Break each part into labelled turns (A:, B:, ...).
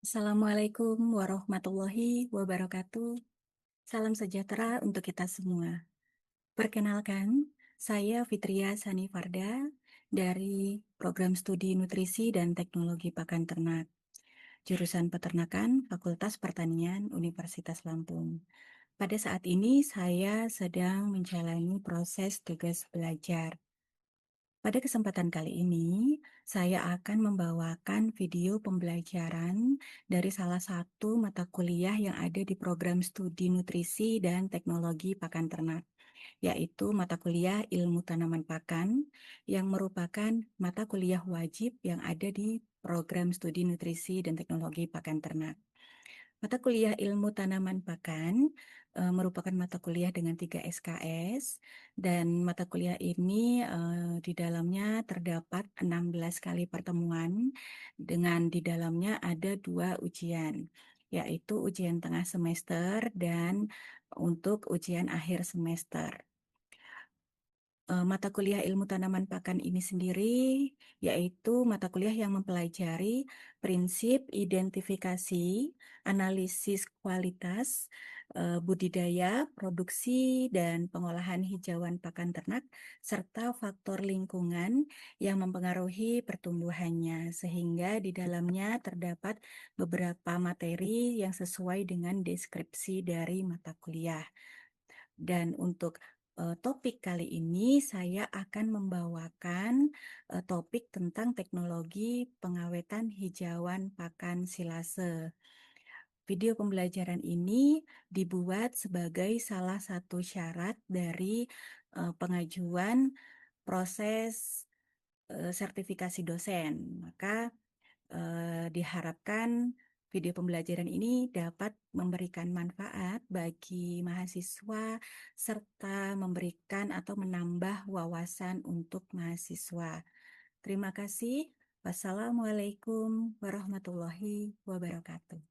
A: Assalamualaikum warahmatullahi wabarakatuh. Salam sejahtera untuk kita semua. Perkenalkan, saya Fitria Sani Farda dari Program Studi Nutrisi dan Teknologi Pakan Ternak, jurusan Peternakan, Fakultas Pertanian, Universitas Lampung. Pada saat ini saya sedang menjalani proses tugas belajar. Pada kesempatan kali ini, saya akan membawakan video pembelajaran dari salah satu mata kuliah yang ada di program studi nutrisi dan teknologi pakan ternak, yaitu mata kuliah ilmu tanaman pakan, yang merupakan mata kuliah wajib yang ada di program studi nutrisi dan teknologi pakan ternak. Mata kuliah ilmu tanaman pakan merupakan mata kuliah dengan 3 SKS dan mata kuliah ini di dalamnya terdapat 16 kali pertemuan dengan di dalamnya ada 2 ujian, yaitu ujian tengah semester dan untuk ujian akhir semester. Mata kuliah ilmu tanaman pakan ini sendiri yaitu mata kuliah yang mempelajari prinsip identifikasi, analisis kualitas, budidaya, produksi, dan pengolahan hijauan pakan ternak, serta faktor lingkungan yang mempengaruhi pertumbuhannya, sehingga di dalamnya terdapat beberapa materi yang sesuai dengan deskripsi dari mata kuliah. Dan untuk topik kali ini saya akan membawakan topik tentang teknologi pengawetan hijauan pakan silase. Video pembelajaran ini dibuat sebagai salah satu syarat dari pengajuan proses sertifikasi dosen. Maka diharapkan video pembelajaran ini dapat memberikan manfaat bagi mahasiswa serta memberikan atau menambah wawasan untuk mahasiswa. Terima kasih. Wassalamualaikum warahmatullahi wabarakatuh.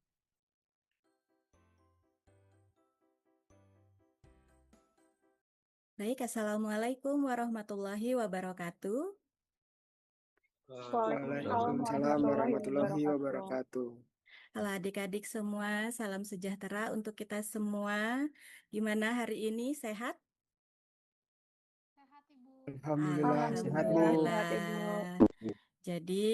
A: Baik, Assalamualaikum warahmatullahi wabarakatuh.
B: Waalaikumsalam
C: Waalaikumsalam
B: warahmatullahi
C: warahmatullahi
B: wabarakatuh.
C: wabarakatuh.
A: Halo adik-adik semua, salam sejahtera untuk kita semua. Gimana hari ini, sehat?
B: Sehat Ibu.
C: Alhamdulillah sehat Bu.
B: Alhamdulillah sehat Ibu.
A: Alhamdulillah. Jadi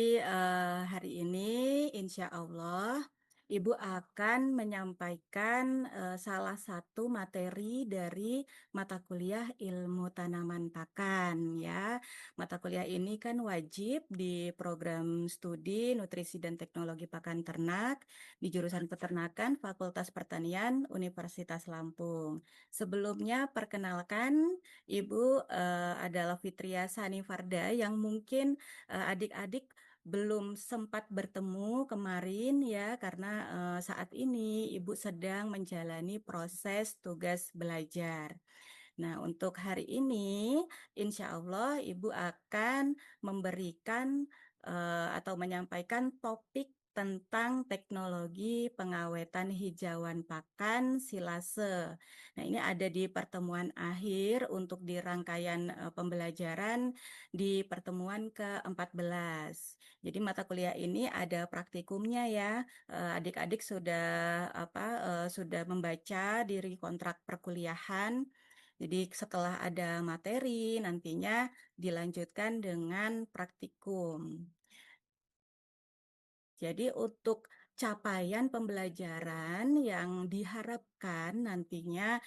A: hari ini insya Allah Ibu akan menyampaikan salah satu materi dari mata kuliah ilmu tanaman pakan ya. Mata kuliah ini kan wajib di program studi nutrisi dan teknologi pakan ternak di jurusan peternakan Fakultas Pertanian Universitas Lampung. Sebelumnya perkenalkan Ibu adalah Fitria Sani Farda yang mungkin adik-adik belum sempat bertemu kemarin ya karena saat ini Ibu sedang menjalani proses tugas belajar. Nah, untuk hari ini insya Allah Ibu akan memberikan atau menyampaikan topik tentang teknologi pengawetan hijauan pakan silase. Nah, ini ada di pertemuan akhir untuk di rangkaian pembelajaran di pertemuan ke-14. Jadi mata kuliah ini ada praktikumnya ya. Adik-adik sudah sudah membaca diri kontrak perkuliahan. Jadi setelah ada materi nantinya dilanjutkan dengan praktikum. Jadi untuk capaian pembelajaran yang diharapkan nantinya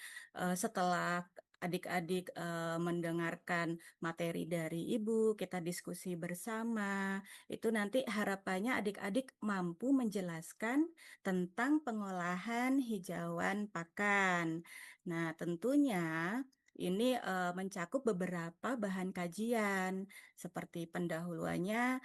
A: setelah adik-adik mendengarkan materi dari Ibu, kita diskusi bersama, itu nanti harapannya adik-adik mampu menjelaskan tentang pengolahan hijauan pakan. Nah, tentunya ini mencakup beberapa bahan kajian seperti pendahuluannya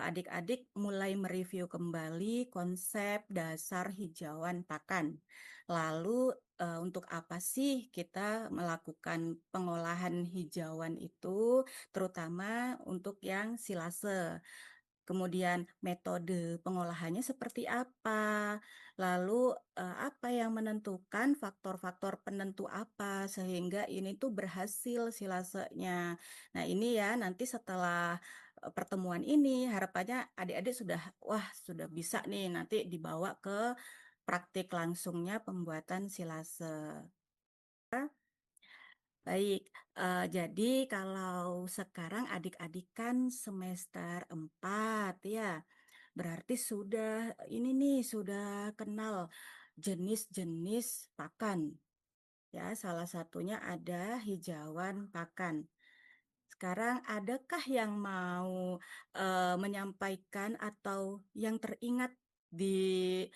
A: adik-adik mulai mereview kembali konsep dasar hijauan pakan. Lalu untuk apa sih kita melakukan pengolahan hijauan itu, terutama untuk yang silase. Kemudian metode pengolahannya seperti apa? Lalu apa yang menentukan faktor-faktor penentu apa sehingga ini tuh berhasil silasenya. Nah, ini ya nanti setelah pertemuan ini harapannya adik-adik sudah, wah sudah bisa nih nanti dibawa ke praktik langsungnya pembuatan silase. Baik, jadi kalau sekarang adik-adik kan semester 4 ya, berarti sudah ini nih, sudah kenal jenis-jenis pakan. Ya, salah satunya ada hijauan pakan. Sekarang adakah yang mau, menyampaikan atau yang teringat di,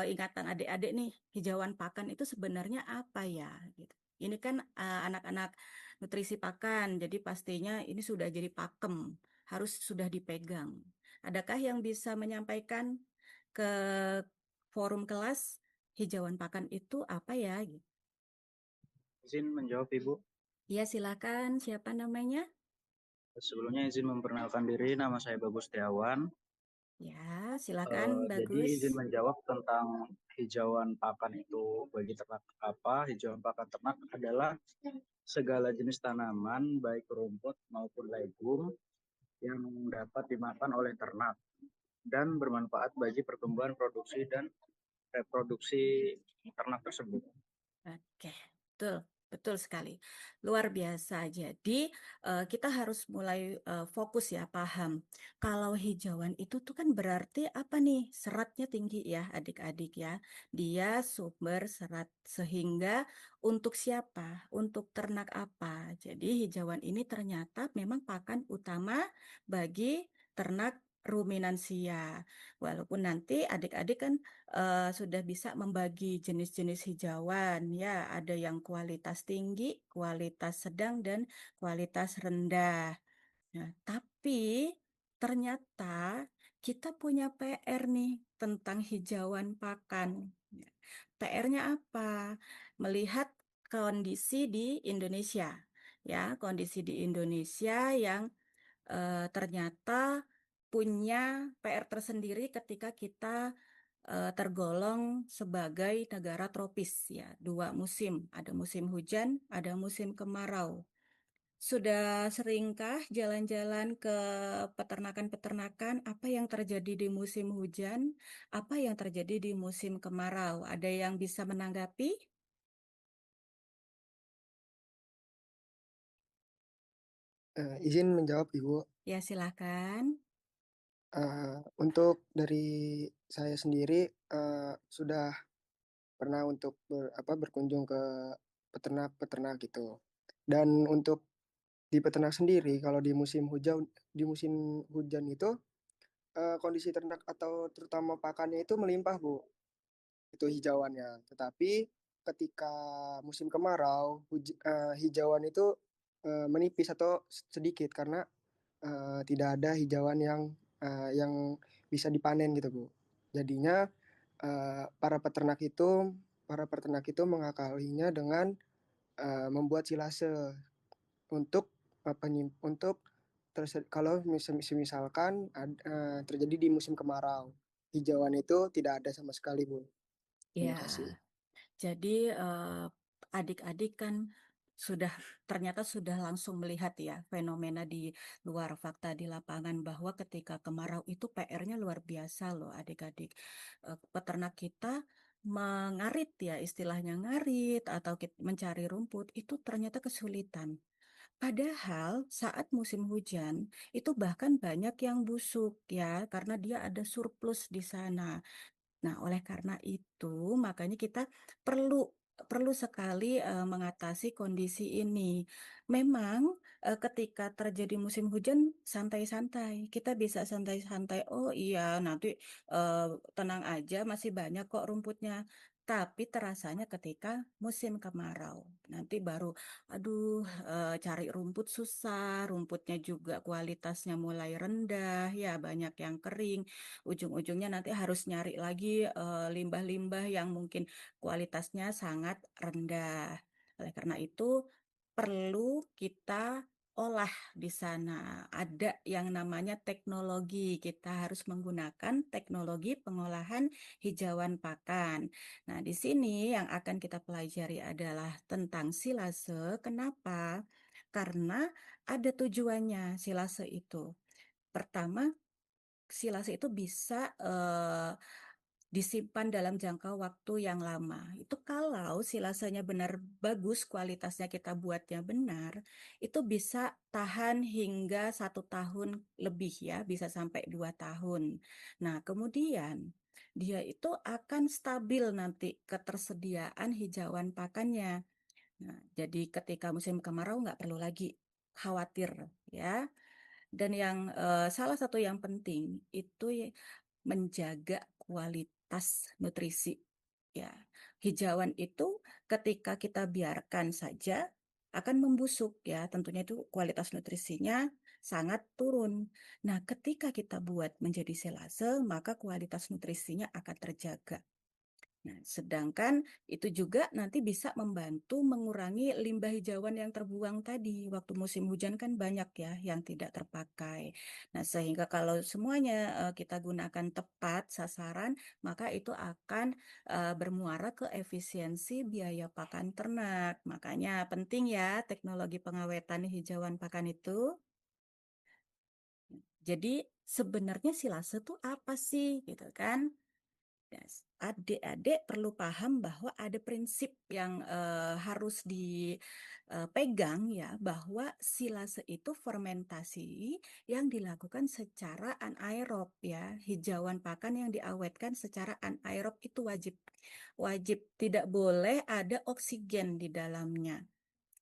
A: ingatan adik-adik nih, hijauan pakan itu sebenarnya apa ya? Gitu. Ini kan, anak-anak nutrisi pakan, jadi pastinya ini sudah jadi pakem, harus sudah dipegang. Adakah yang bisa menyampaikan ke forum kelas, hijauan pakan itu apa ya? Gitu.
B: Izin menjawab Ibu.
A: Iya silakan, siapa namanya?
B: Sebelumnya izin memperkenalkan diri, nama saya Bagus Setiawan.
A: Ya, silakan
B: Jadi
A: Bagus.
B: izin menjawab tentang hijauan pakan itu bagi ternak apa. Hijauan pakan ternak adalah segala jenis tanaman, baik rumput maupun legum, yang dapat dimakan oleh ternak dan bermanfaat bagi pertumbuhan produksi dan reproduksi ternak tersebut.
A: Oke, betul, betul sekali. Luar biasa. Jadi, kita harus mulai fokus ya, paham. Kalau hijauan itu tuh kan berarti apa nih? Seratnya tinggi ya, adik-adik ya. Dia sumber serat sehingga untuk siapa? Untuk ternak apa? Jadi, hijauan ini ternyata memang pakan utama bagi ternak ruminansia. Walaupun nanti adik-adik kan sudah bisa membagi jenis-jenis hijauan ya, ada yang kualitas tinggi, kualitas sedang dan kualitas rendah. Nah, tapi ternyata kita punya PR nih tentang hijauan pakan. PR-nya apa? Melihat kondisi di Indonesia. Ya, kondisi di Indonesia yang ternyata punya PR tersendiri ketika kita tergolong sebagai negara tropis ya, dua musim, ada musim hujan, ada musim kemarau. Sudah seringkah jalan-jalan ke peternakan-peternakan? Apa yang terjadi di musim hujan? Apa yang terjadi di musim kemarau? Ada yang bisa menanggapi?
C: Izin menjawab Ibu.
A: Ya, silakan.
C: Untuk dari saya sendiri, sudah pernah untuk berkunjung ke peternak-peternak gitu. Dan untuk di peternak sendiri kalau di musim hujan itu, kondisi ternak atau terutama pakannya itu melimpah, Bu, itu hijauannya. Tetapi ketika musim kemarau, hijauan itu, menipis atau sedikit karena tidak ada hijauan yang bisa dipanen gitu, Bu. Jadinya, para peternak itu mengakalinya dengan, membuat silase untuk, untuk kalau misalkan terjadi di musim kemarau, hijauan itu tidak ada sama sekali, Bu. Terima
A: Ya.
C: kasih.
A: Jadi, adik-adik kan sudah ternyata sudah langsung melihat ya fenomena di luar fakta di lapangan bahwa ketika kemarau itu PR-nya luar biasa loh adik-adik. Peternak kita mengarit ya istilahnya ngarit atau mencari rumput itu ternyata kesulitan. Padahal saat musim hujan itu bahkan banyak yang busuk ya karena dia ada surplus di sana. Nah, oleh karena itu, makanya kita perlu perlu sekali, mengatasi kondisi ini. Memang, ketika terjadi musim hujan santai-santai, kita bisa santai-santai, "Oh iya, nanti, tenang aja masih banyak kok rumputnya." Tapi terasanya ketika musim kemarau, nanti baru, aduh, cari rumput susah, rumputnya juga kualitasnya mulai rendah, ya banyak yang kering. Ujung-ujungnya nanti harus nyari lagi, limbah-limbah yang mungkin kualitasnya sangat rendah. Oleh karena itu, perlu kita olah di sana. Ada yang namanya teknologi, kita harus menggunakan teknologi pengolahan hijauan pakan. Nah, di sini yang akan kita pelajari adalah tentang silase. Kenapa? Karena ada tujuannya silase itu. Pertama, silase itu bisa disimpan dalam jangka waktu yang lama. Itu kalau silasenya benar bagus, kualitasnya kita buatnya benar, itu bisa tahan hingga 1 tahun lebih ya, bisa sampai 2 tahun. Nah, kemudian dia itu akan stabil nanti ketersediaan hijauan pakannya. Nah, jadi ketika musim kemarau nggak perlu lagi khawatir ya. Dan salah satu yang penting itu menjaga kualitas nutrisi. Ya, hijauan itu ketika kita biarkan saja akan membusuk ya, tentunya itu kualitas nutrisinya sangat turun. Nah, ketika kita buat menjadi silase, maka kualitas nutrisinya akan terjaga. Nah, sedangkan itu juga nanti bisa membantu mengurangi limbah hijauan yang terbuang tadi. Waktu musim hujan kan banyak ya yang tidak terpakai. Nah, sehingga kalau semuanya kita gunakan tepat sasaran, maka itu akan bermuara ke efisiensi biaya pakan ternak. Makanya penting ya teknologi pengawetan hijauan pakan itu. Jadi sebenarnya silase itu apa sih gitu kan? Yes. Adik-adik perlu paham bahwa ada prinsip yang harus dipegang ya, bahwa silase itu fermentasi yang dilakukan secara anaerob ya. Hijauan pakan yang diawetkan secara anaerob itu wajib. Wajib, tidak boleh ada oksigen di dalamnya.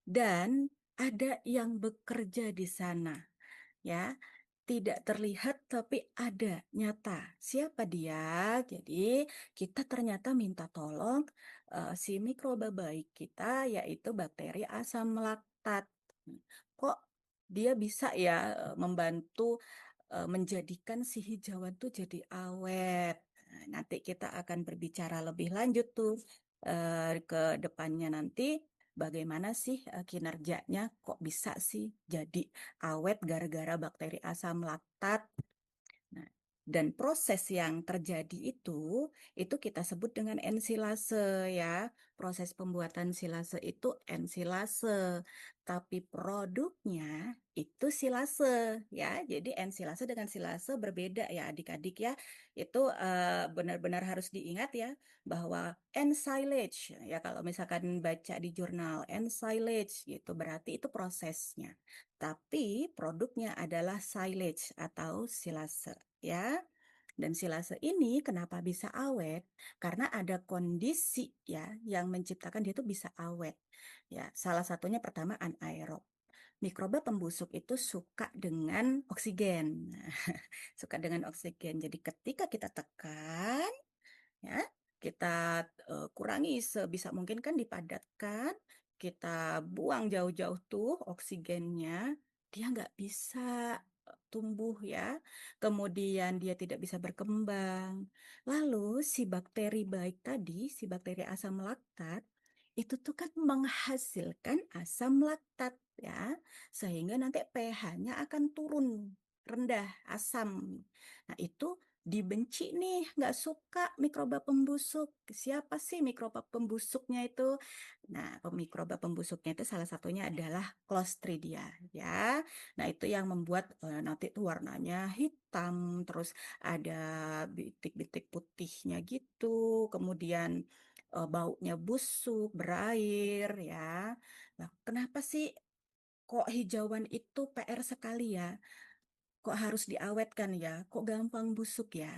A: Dan ada yang bekerja di sana ya, tidak terlihat tapi ada, nyata. Siapa dia? Jadi kita ternyata minta tolong si mikroba baik kita yaitu bakteri asam laktat. Kok dia bisa ya membantu menjadikan si hijauan tuh jadi awet. Nah, nanti kita akan berbicara lebih lanjut tuh ke depannya nanti bagaimana sih kinerjanya, kok bisa sih jadi awet gara-gara bakteri asam laktat. Nah, dan proses yang terjadi itu kita sebut dengan ensilase ya. Proses pembuatan silase itu ensilase, tapi produknya itu silase ya. Jadi ensilase dengan silase berbeda ya adik-adik ya. Itu benar-benar harus diingat ya bahwa ensilage ya, kalau misalkan baca di jurnal ensilage gitu berarti itu prosesnya. Tapi produknya adalah silage atau silase ya. Dan silase ini kenapa bisa awet? Karena ada kondisi ya yang menciptakan dia itu bisa awet. Ya, salah satunya pertama anaerob. Mikroba pembusuk itu suka dengan oksigen. Nah, suka dengan oksigen. Jadi ketika kita tekan ya, kita kurangi sebisa mungkin kan dipadatkan, kita buang jauh-jauh tuh oksigennya, dia nggak bisa tumbuh ya, kemudian dia tidak bisa berkembang. Lalu si bakteri baik tadi, si bakteri asam laktat, itu tuh kan menghasilkan asam laktat ya, sehingga nanti pH-nya akan turun, rendah, asam. Nah itu dibenci nih, nggak suka mikroba pembusuk. Siapa sih mikroba pembusuknya itu? Nah, mikroba pembusuknya itu salah satunya adalah Clostridia, ya. Nah, itu yang membuat nanti tuh warnanya hitam, terus ada bintik-bintik putihnya gitu, kemudian baunya busuk, berair, ya. Nah, kenapa sih kok hijauan itu PR sekali ya? Kok harus diawetkan ya? Kok gampang busuk ya?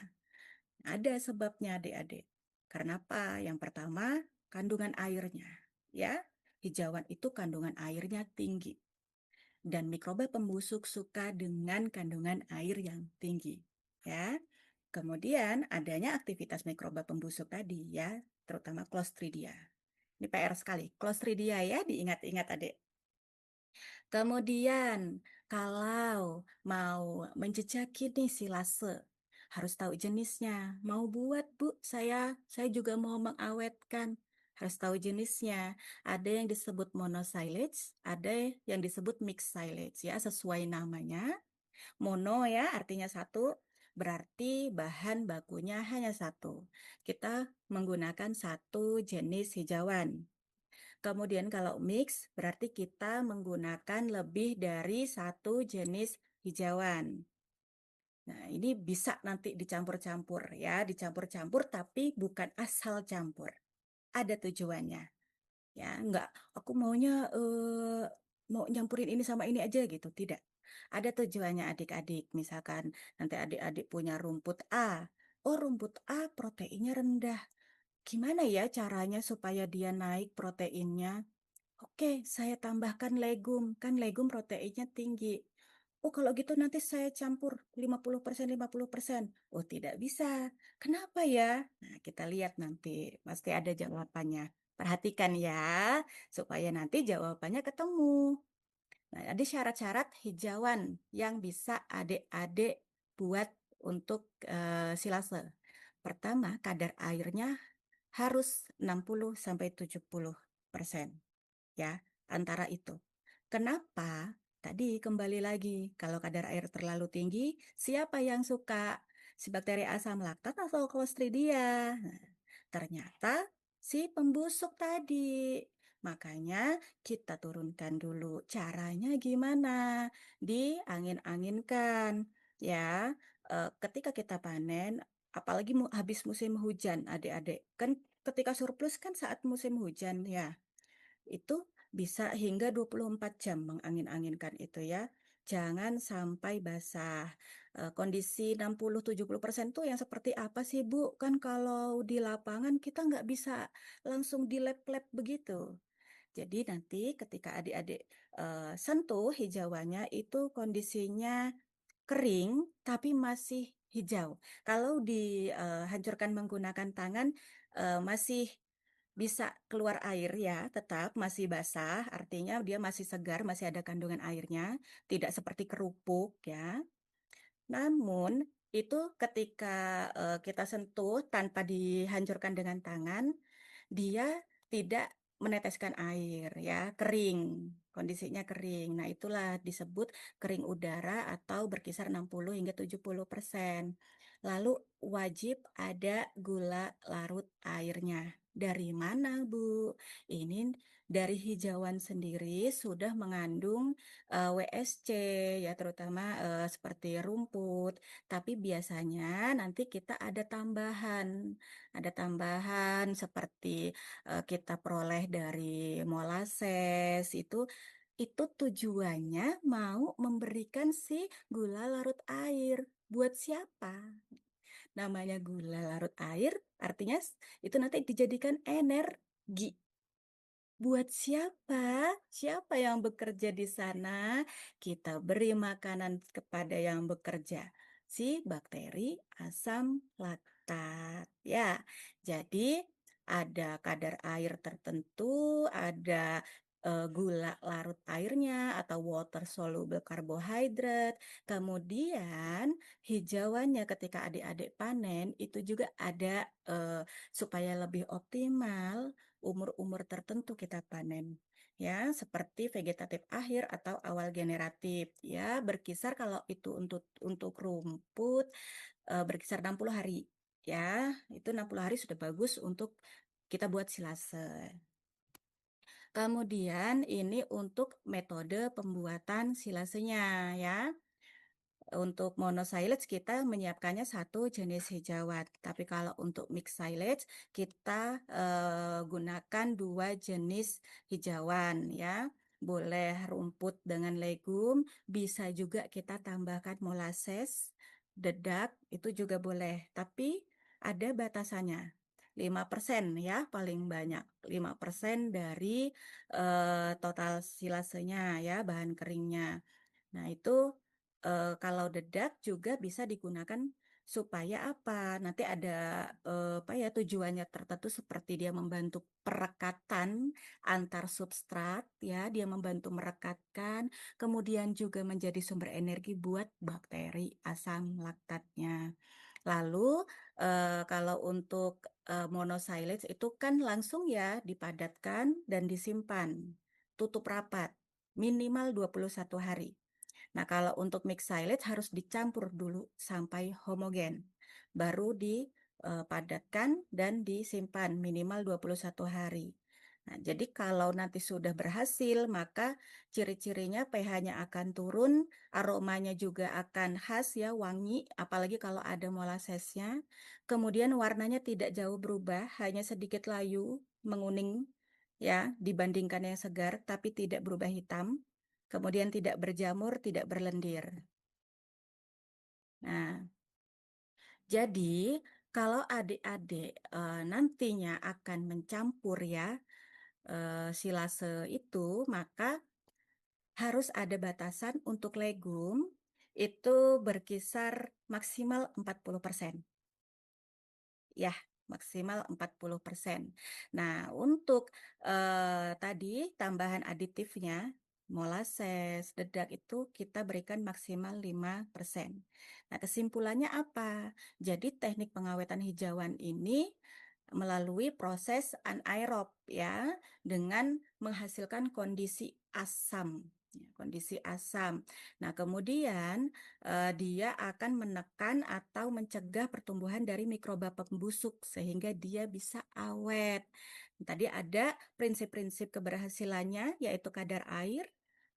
A: Ada sebabnya adik-adik. Karena apa? Yang pertama, kandungan airnya. Ya, hijauan itu kandungan airnya tinggi. Dan mikroba pembusuk suka dengan kandungan air yang tinggi. Ya. Kemudian adanya aktivitas mikroba pembusuk tadi ya, terutama Clostridia. Ini PR sekali. Clostridia ya, diingat-ingat adik. Kemudian, kalau mau menjejaki nih silase, harus tahu jenisnya. Mau buat, Bu, saya juga mau mengawetkan. Harus tahu jenisnya. Ada yang disebut monosilage, ada yang disebut mixed silage ya, sesuai namanya. Mono ya, artinya satu, berarti bahan bakunya hanya satu. Kita menggunakan satu jenis hijauan. Kemudian kalau mix berarti kita menggunakan lebih dari satu jenis hijauan. Nah, ini bisa nanti dicampur-campur ya, dicampur-campur tapi bukan asal campur. Ada tujuannya. Ya, enggak, aku maunya mau nyampurin ini sama ini aja gitu, tidak. Ada tujuannya adik-adik. Misalkan nanti adik-adik punya rumput A. Oh, rumput A proteinnya rendah. Gimana ya caranya supaya dia naik proteinnya? Oke, saya tambahkan legum. Kan legum proteinnya tinggi. Oh, kalau gitu nanti saya campur 50%, 50%. Oh, tidak bisa. Kenapa ya? Nah, kita lihat nanti. Pasti ada jawabannya. Perhatikan ya, supaya nanti jawabannya ketemu. Nah, ada syarat-syarat hijauan yang bisa adik-adik buat untuk silase. Pertama, kadar airnya harus 60 sampai 70%. Ya, antara itu. Kenapa? Tadi kembali lagi, kalau kadar air terlalu tinggi, siapa yang suka? Si bakteri asam laktat atau Clostridia? Nah, ternyata si pembusuk tadi. Makanya kita turunkan dulu. Caranya gimana? Diangin-anginkan. Ya, ketika kita panen, apalagi habis musim hujan, adik-adik. Kan ketika surplus kan saat musim hujan ya. Itu bisa hingga 24 jam mengangin-anginkan itu ya. Jangan sampai basah. Kondisi 60-70% tuh yang seperti apa sih Bu? Kan kalau di lapangan kita nggak bisa langsung di lab-lab begitu. Jadi nanti ketika adik-adik sentuh hijauannya itu kondisinya kering tapi masih hijau. Kalau dihancurkan menggunakan tangan masih bisa keluar air ya, tetap masih basah, artinya dia masih segar, masih ada kandungan airnya, tidak seperti kerupuk ya. Namun itu ketika kita sentuh tanpa dihancurkan dengan tangan, dia tidak meneteskan air ya, kering. Kondisinya kering. Nah, itulah disebut kering udara atau berkisar 60 hingga 70%. Lalu wajib ada gula larut airnya. Dari mana, Bu? Ini dari hijauan sendiri sudah mengandung WSC ya, terutama seperti rumput. Tapi biasanya nanti kita ada tambahan. Ada tambahan seperti kita peroleh dari molases itu tujuannya mau memberikan si gula larut air. Buat siapa? Namanya gula larut air, artinya itu nanti dijadikan energi. Buat siapa? Siapa yang bekerja di sana? Kita beri makanan kepada yang bekerja. Si bakteri asam laktat. Ya, jadi ada kadar air tertentu, ada gula larut airnya atau water soluble carbohydrate. Kemudian hijauannya ketika adik-adik panen itu juga ada supaya lebih optimal umur-umur tertentu kita panen. Ya, seperti vegetatif akhir atau awal generatif. Ya, berkisar kalau itu untuk rumput berkisar 60 hari. Ya, itu 60 hari sudah bagus untuk kita buat silase. Kemudian ini untuk metode pembuatan silasenya ya. Untuk monosilage kita menyiapkannya satu jenis hijauan, tapi kalau untuk mix silage kita gunakan dua jenis hijauan ya. Boleh rumput dengan legum, bisa juga kita tambahkan molases, dedak, itu juga boleh. Tapi ada batasannya. 5% ya paling banyak. 5% dari total silasenya ya, bahan keringnya. Nah, itu kalau dedak juga bisa digunakan supaya apa? Nanti ada apa ya tujuannya tertentu seperti dia membantu perekatan antar substrat ya, dia membantu merekatkan, kemudian juga menjadi sumber energi buat bakteri asam laktatnya. Lalu kalau untuk monosilage itu kan langsung ya dipadatkan dan disimpan, tutup rapat minimal 21 hari. Nah, kalau untuk mix silage harus dicampur dulu sampai homogen. Baru dipadatkan dan disimpan minimal 21 hari. Nah, jadi kalau nanti sudah berhasil, maka ciri-cirinya pH-nya akan turun, aromanya juga akan khas ya, wangi, apalagi kalau ada molasesnya. Kemudian warnanya tidak jauh berubah, hanya sedikit layu, menguning ya, dibandingkan yang segar, tapi tidak berubah hitam. Kemudian tidak berjamur, tidak berlendir. Nah, jadi kalau adik-adik nantinya akan mencampur ya silase itu, maka harus ada batasan untuk legum itu berkisar maksimal 40%. Ya, maksimal 40%. Nah, untuk tadi tambahan aditifnya, molasses, dedak itu kita berikan maksimal 5%. Nah, kesimpulannya apa? Jadi teknik pengawetan hijauan ini melalui proses anaerob ya, dengan menghasilkan kondisi asam. Ya, kondisi asam. Nah, kemudian dia akan menekan atau mencegah pertumbuhan dari mikroba pembusuk sehingga dia bisa awet. Tadi ada prinsip-prinsip keberhasilannya yaitu kadar air,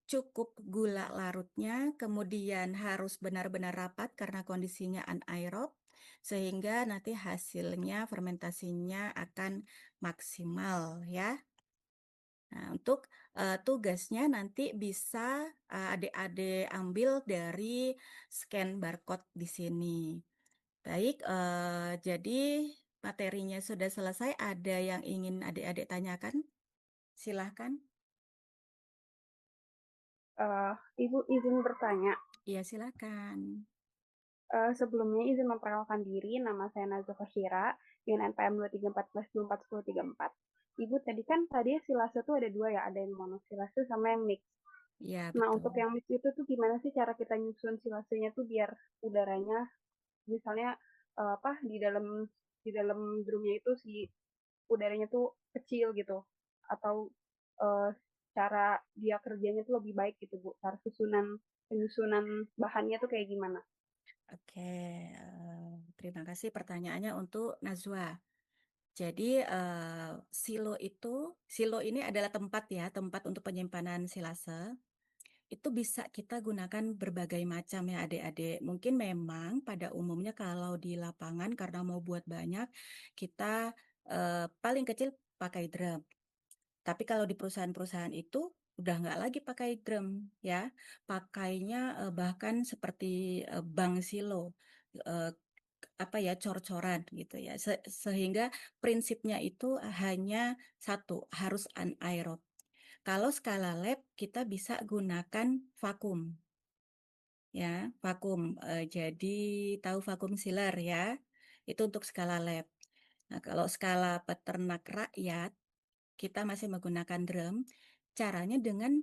A: cukup gula larutnya, kemudian harus benar-benar rapat karena kondisinya anaerob sehingga nanti hasilnya fermentasinya akan maksimal ya. Nah, untuk tugasnya nanti bisa adik-adik ambil dari scan barcode di sini. Baik, jadi materinya sudah selesai. Ada yang ingin adik-adik tanyakan? Silahkan.
D: Ibu izin bertanya.
A: Iya, silakan.
D: Sebelumnya izin memperkenalkan diri, nama saya Nazwa Fashira dengan NPM 2314241034. Ibu tadi silase tuh ada dua ya, ada yang monosilase sama yang mix.
A: Iya,
D: Nah,
A: betul.
D: untuk yang mix itu tuh gimana sih cara kita nyusun silasenya tuh biar udaranya misalnya di dalam drumnya itu si udaranya tuh kecil gitu atau uh, cara dia kerjanya tuh lebih baik gitu Bu. Cara penyusunan bahannya tuh kayak gimana?
A: Oke, terima kasih pertanyaannya untuk Najwa. Jadi silo ini adalah tempat ya, tempat untuk penyimpanan silase. Itu bisa kita gunakan berbagai macam ya adik-adik. Mungkin memang pada umumnya kalau di lapangan karena mau buat banyak, kita paling kecil pakai drum. Tapi kalau di perusahaan-perusahaan itu udah nggak lagi pakai drum ya, pakainya bahkan seperti bank silo, eh, apa ya cor-coran gitu ya. Sehingga prinsipnya itu hanya satu, harus anaerob. Kalau skala lab kita bisa gunakan vakum ya, vakum. Jadi tahu vakum sealer ya. Itu untuk skala lab. Nah, kalau skala peternak rakyat kita masih menggunakan drum. Caranya dengan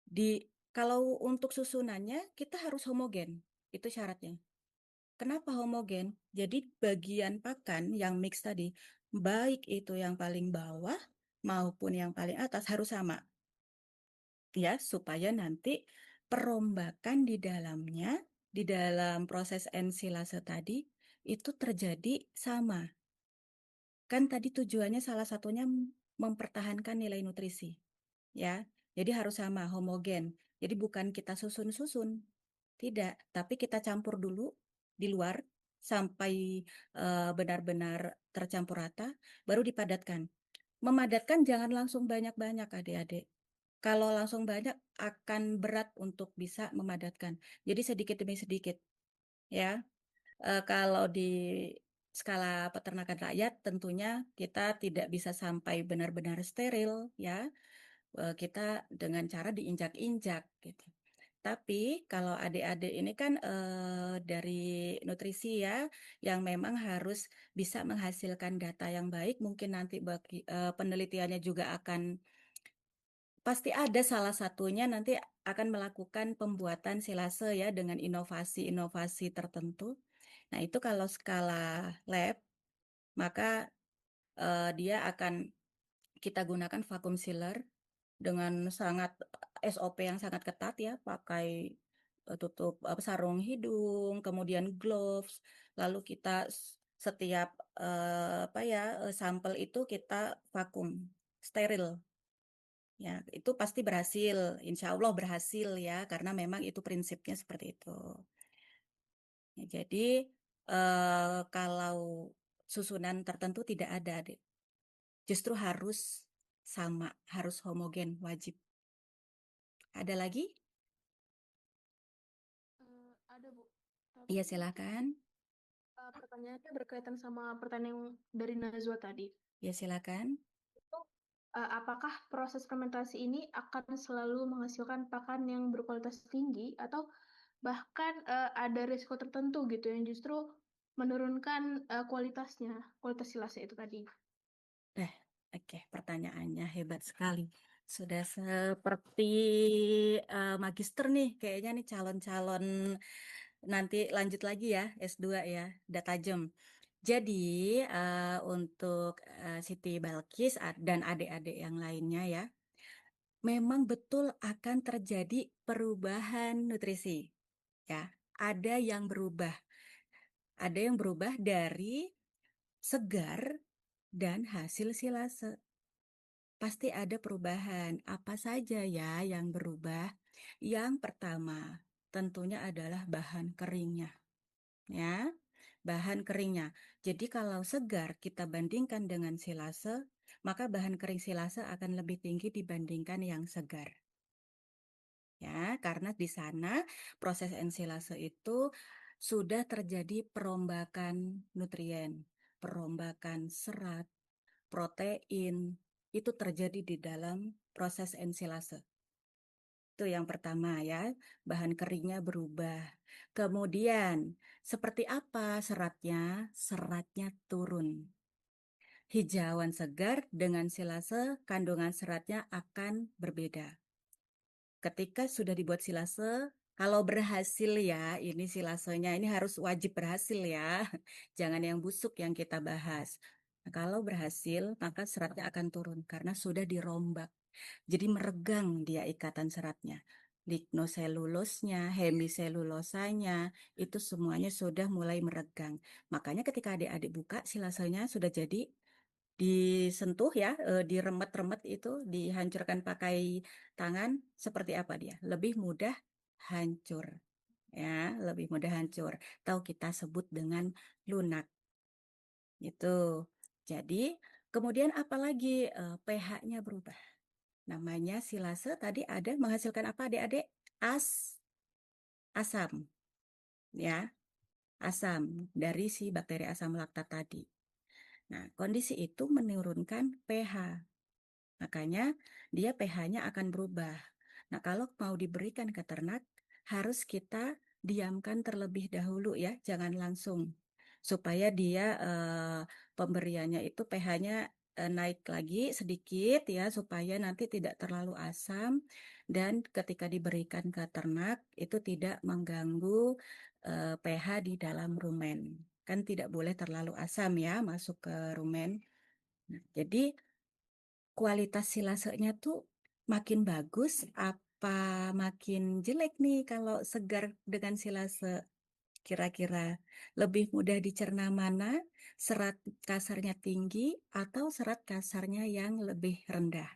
A: di kalau untuk susunannya kita harus homogen. Itu syaratnya. Kenapa homogen? Jadi bagian pakan yang mix tadi, baik itu yang paling bawah maupun yang paling atas harus sama. Ya, supaya nanti perombakan di dalamnya, di dalam proses ensilase tadi, itu terjadi sama. Kan tadi tujuannya salah satunya mempertahankan nilai nutrisi. Ya, jadi harus sama, homogen. Jadi bukan kita susun-susun, tidak, tapi kita campur dulu di luar sampai benar-benar tercampur rata, baru dipadatkan. Memadatkan jangan langsung banyak-banyak adik-adik. Kalau langsung banyak akan berat untuk bisa memadatkan. Jadi sedikit demi sedikit, ya. Kalau di skala peternakan rakyat tentunya kita tidak bisa sampai benar-benar steril, ya. Kita dengan cara diinjak-injak gitu. Tapi kalau adik-adik ini kan dari nutrisi ya, yang memang harus bisa menghasilkan data yang baik, mungkin nanti bagi penelitiannya juga akan pasti ada salah satunya nanti akan melakukan pembuatan silase ya dengan inovasi-inovasi tertentu. Nah, itu kalau skala lab, maka dia akan kita gunakan vacuum sealer dengan sangat SOP yang sangat ketat ya, pakai tutup sarung hidung, kemudian gloves, lalu kita setiap sampel itu kita vakum. steril. Ya, itu pasti berhasil, insya Allah berhasil ya, karena memang itu prinsipnya seperti itu. Ya, jadi kalau susunan tertentu tidak ada, Adik. Justru harus sama, harus homogen, wajib. Ada lagi?
E: Ada Bu,
A: Iya,
E: tapi
A: silakan.
E: pertanyaannya berkaitan sama pertanyaan yang dari Najwa tadi.
A: Ya, silakan.
E: Itu apakah proses fermentasi ini akan selalu menghasilkan pakan yang berkualitas tinggi atau bahkan ada risiko tertentu gitu yang justru menurunkan kualitas silasnya itu tadi?
A: Oke, pertanyaannya hebat sekali. Sudah seperti magister nih, kayaknya nih calon-calon nanti lanjut lagi ya, S2 ya, udah tajam. Jadi untuk Siti Balkis dan adik-adik yang lainnya ya, memang betul akan terjadi perubahan nutrisi. Ya, ada yang berubah dari segar dan hasil silase. Pasti ada perubahan. Apa saja ya yang berubah? Yang pertama, tentunya adalah bahan keringnya. Ya, bahan keringnya. Jadi kalau segar kita bandingkan dengan silase, maka bahan kering silase akan lebih tinggi dibandingkan yang segar. Ya, karena di sana proses ensilase itu sudah terjadi perombakan nutrien, perombakan serat, protein, itu terjadi di dalam proses ensilase. Itu yang pertama ya, bahan keringnya berubah. Kemudian, seperti apa seratnya? Seratnya turun. Hijauan segar dengan silase, kandungan seratnya akan berbeda. Ketika sudah dibuat silase, kalau berhasil ya, ini silasenya ini harus wajib berhasil ya. Jangan yang busuk yang kita bahas. Nah, kalau berhasil, maka seratnya akan turun karena sudah dirombak. Jadi meregang dia ikatan seratnya. Lignoselulosnya, hemiselulosanya, itu semuanya sudah mulai meregang. Makanya ketika adik-adik buka silasenya sudah jadi disentuh ya, diremet-remet itu, dihancurkan pakai tangan, seperti apa dia? Lebih mudah hancur. Ya, lebih mudah hancur. Atau kita sebut dengan lunak. Itu. Jadi, kemudian apalagi pH-nya berubah. Namanya silase tadi ada menghasilkan apa adik-adik? Asam. Ya, asam dari si bakteri asam laktat tadi. Nah, kondisi itu menurunkan pH. Makanya dia pH-nya akan berubah. Nah, kalau mau diberikan ke ternak, harus kita diamkan terlebih dahulu ya, jangan langsung. Supaya dia pemberiannya itu pH-nya naik lagi sedikit ya, supaya nanti tidak terlalu asam dan ketika diberikan ke ternak itu tidak mengganggu pH di dalam rumen. Kan tidak boleh terlalu asam ya masuk ke rumen. Nah, jadi kualitas silasenya tuh makin bagus apa makin jelek nih kalau segar dengan silase? Kira-kira lebih mudah dicerna mana? Serat kasarnya tinggi atau serat kasarnya yang lebih rendah?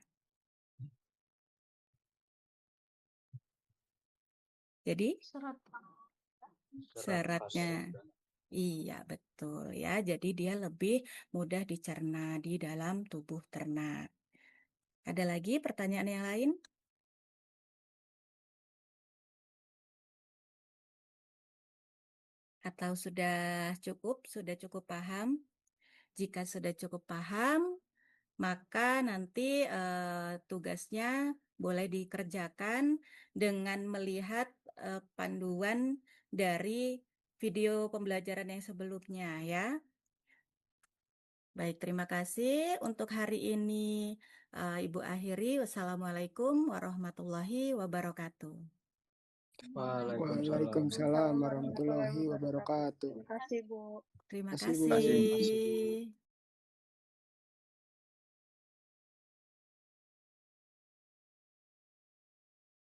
A: Jadi
E: Serat.
B: Serat
A: seratnya,
B: kasar.
A: iya betul ya. Jadi dia lebih mudah dicerna di dalam tubuh ternak. Ada lagi pertanyaan yang lain? Atau sudah cukup paham? Jika sudah cukup paham, maka nanti tugasnya boleh dikerjakan dengan melihat panduan dari video pembelajaran yang sebelumnya ya. Baik, terima kasih untuk hari ini. Ibu akhiri, wassalamualaikum warahmatullahi wabarakatuh.
C: Waalaikumsalam warahmatullahi wabarakatuh.
D: Terima kasih Bu.
A: Terima
C: Terima kasih, Bu.
A: kasih.